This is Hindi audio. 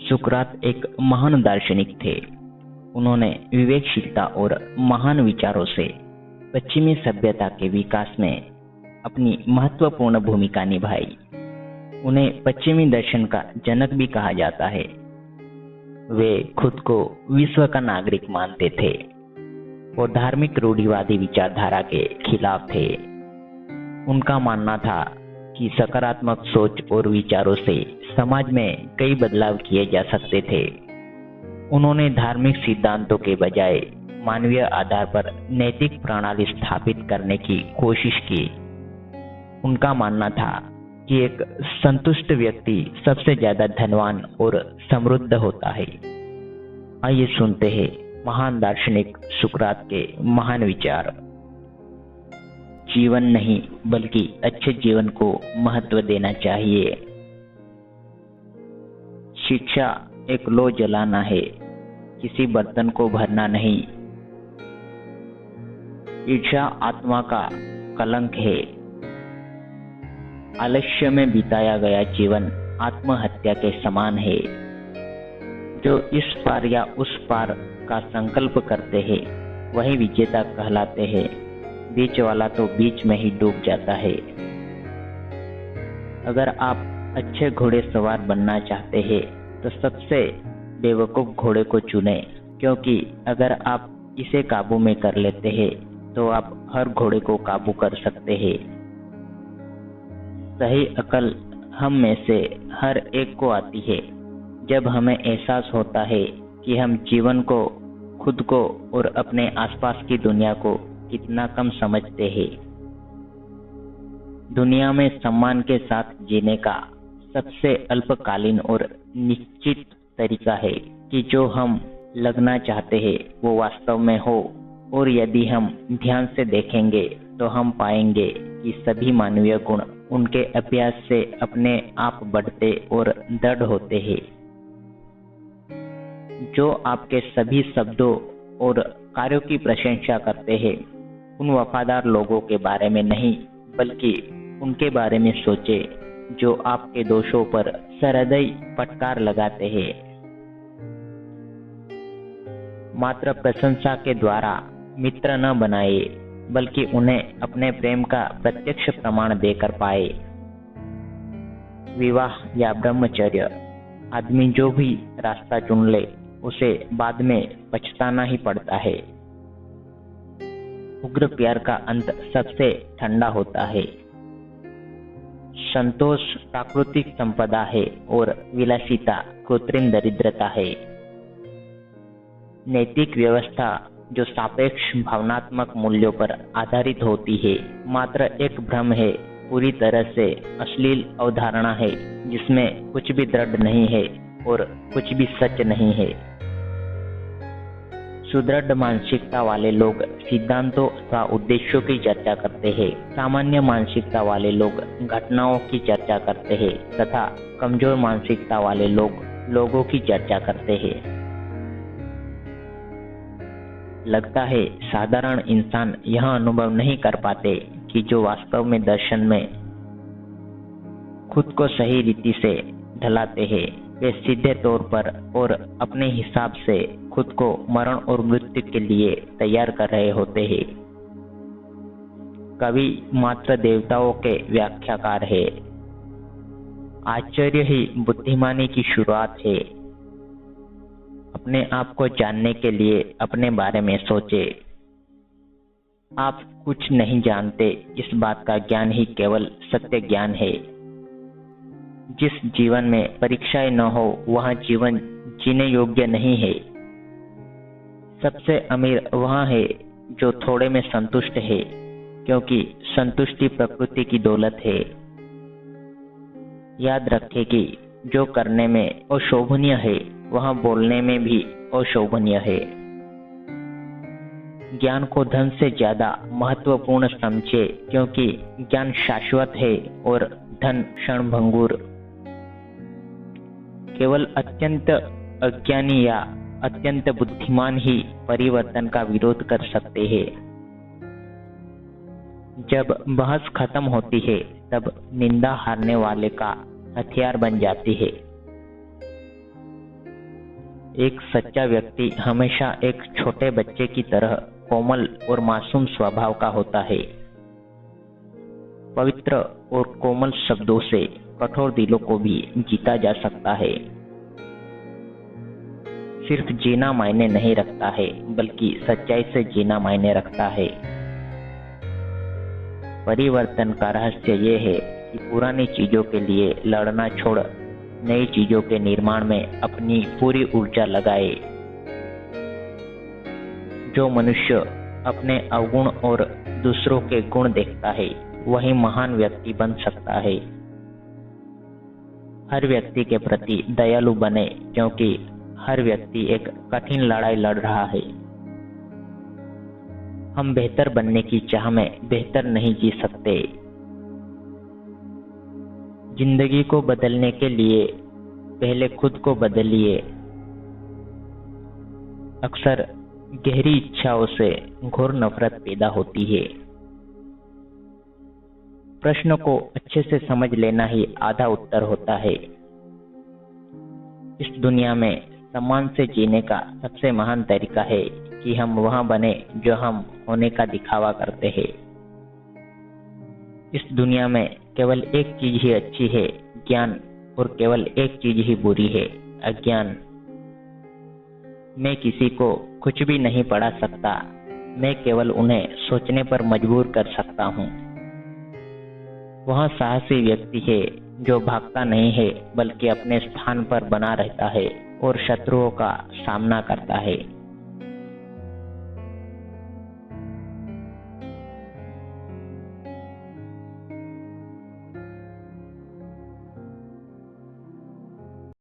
सुकरात एक महान दार्शनिक थे। उन्होंने विवेकशीलता और महान विचारों से पश्चिमी सभ्यता के विकास में अपनी महत्वपूर्ण भूमिका निभाई। उन्हें पश्चिमी दर्शन का जनक भी कहा जाता है। वे खुद को विश्व का नागरिक मानते थे और धार्मिक रूढ़िवादी विचारधारा के खिलाफ थे। उनका मानना था कि सकारात्मक सोच और विचारों से समाज में कई बदलाव किए जा सकते थे। उन्होंने धार्मिक सिद्धांतों के बजाय मानवीय आधार पर नैतिक प्रणाली स्थापित करने की कोशिश की। उनका मानना था कि एक संतुष्ट व्यक्ति सबसे ज्यादा धनवान और समृद्ध होता है। आइए सुनते हैं महान दार्शनिक सुकरात के महान विचार। जीवन नहीं बल्कि अच्छे जीवन को महत्व देना चाहिए। शिक्षा एक लो जलाना है, किसी बर्तन को भरना नहीं। ईर्ष्या आत्मा का कलंक है। आलस्य में बिताया गया जीवन आत्महत्या के समान है। जो इस पार या उस पार का संकल्प करते हैं वही विजेता कहलाते हैं। बीच वाला तो बीच में ही डूब जाता है। अगर आप अच्छे घोड़े सवार बनना चाहते हैं तो सबसे बेवकूफ घोड़े को चुनें, क्योंकि अगर आप इसे काबू में कर लेते हैं तो आप हर घोड़े को काबू कर सकते हैं। सही अकल हम में से हर एक को आती है जब हमें एहसास होता है कि हम जीवन को, खुद को और अपने आसपास की दुनिया को कितना कम समझते हैं। दुनिया में सम्मान के साथ जीने का सबसे अल्पकालीन और निश्चित तरीका है कि जो हम लगना चाहते हैं वो वास्तव में हो, और यदि हम ध्यान से देखेंगे तो हम पाएंगे कि सभी मानवीय गुण उनके अभ्यास से अपने आप बढ़ते और दृढ़ होते हैं। जो आपके सभी शब्दों और कार्यों की प्रशंसा करते हैं उन वफादार लोगों के बारे में नहीं बल्कि उनके बारे में सोचे जो आपके दोषों पर सहृदय फटकार लगाते हैं। मात्र प्रशंसा के द्वारा मित्र न बनाए बल्कि उन्हें अपने प्रेम का प्रत्यक्ष प्रमाण देकर पाए। विवाह या ब्रह्मचर्य, आदमी जो भी रास्ता चुन ले उसे बाद में पछताना ही पड़ता है। उग्र प्यार का अंत सबसे ठंडा होता है। संतोष प्राकृतिक संपदा है और विलासिता कृत्रिम दरिद्रता है। नैतिक व्यवस्था जो सापेक्ष भावनात्मक मूल्यों पर आधारित होती है मात्र एक भ्रम है, पूरी तरह से अश्लील अवधारणा है जिसमें कुछ भी दृढ़ नहीं है और कुछ भी सच नहीं है। सुदृढ़ मानसिकता वाले लोग सिद्धांतों अथवा उद्देश्यों की चर्चा करते हैं। सामान्य मानसिकता वाले लोग घटनाओं की चर्चा करते हैं तथा कमजोर मानसिकता वाले लोग लोगों की चर्चा करते हैं। लगता है साधारण इंसान यह अनुभव नहीं कर पाते कि जो वास्तव में दर्शन में खुद को सही रीति से ढलाते हैं वे सीधे तौर पर और अपने हिसाब से खुद को मरण और मृत्यु के लिए तैयार कर रहे होते हैं। कवि मात्र देवताओं के व्याख्याकार है। आश्चर्य ही बुद्धिमानी की शुरुआत है। अपने आप को जानने के लिए अपने बारे में सोचे। आप कुछ नहीं जानते, इस बात का ज्ञान ही केवल सत्य ज्ञान है। जिस जीवन में परीक्षाएं न हो वह जीवन जीने योग्य नहीं है। सबसे अमीर वह है जो थोड़े में संतुष्ट है, क्योंकि संतुष्टि प्रकृति की दौलत है। याद रखें कि जो करने में अशोभनीय है वह बोलने में भी अशोभनीय है। ज्ञान को धन से ज्यादा महत्वपूर्ण समझे, क्योंकि ज्ञान शाश्वत है और धन क्षणभंगुर। केवल अत्यंत अज्ञानी या अत्यंत बुद्धिमान ही परिवर्तन का विरोध कर सकते हैं। जब बहस खत्म होती है तब निंदा हारने वाले का हथियार बन जाती है। एक सच्चा व्यक्ति हमेशा एक छोटे बच्चे की तरह कोमल और मासूम स्वभाव का होता है। पवित्र और कोमल शब्दों से कठोर दिलों को भी जीता जा सकता है। सिर्फ जीना मायने नहीं रखता है, बल्कि सच्चाई से जीना मायने रखता है। परिवर्तन का रहस्य ये है कि पुरानी चीजों के लिए लड़ना छोड़ नई चीजों के निर्माण में अपनी पूरी ऊर्जा लगाए। जो मनुष्य अपने अवगुण और दूसरों के गुण देखता है, वही महान व्यक्ति बन सकता है। हर व्यक्ति के प्रति दयालु बने, क्योंकि हर व्यक्ति एक कठिन लड़ाई लड़ रहा है। हम बेहतर बनने की चाह में बेहतर नहीं जी सकते। जिंदगी को बदलने के लिए पहले खुद को बदलिए। अक्सर गहरी इच्छाओं से घोर नफरत पैदा होती है। प्रश्न को अच्छे से समझ लेना ही आधा उत्तर होता है। इस दुनिया में सम्मान से जीने का सबसे महान तरीका है कि हम वह बने जो हम होने का दिखावा करते हैं। इस दुनिया में केवल एक चीज ही अच्छी है, ज्ञान, और केवल एक चीज ही बुरी है, अज्ञान। मैं किसी को कुछ भी नहीं पढ़ा सकता, मैं केवल उन्हें सोचने पर मजबूर कर सकता हूँ। वह साहसी व्यक्ति है जो भागता नहीं है, बल्कि अपने स्थान पर बना रहता है और शत्रुओं का सामना करता है।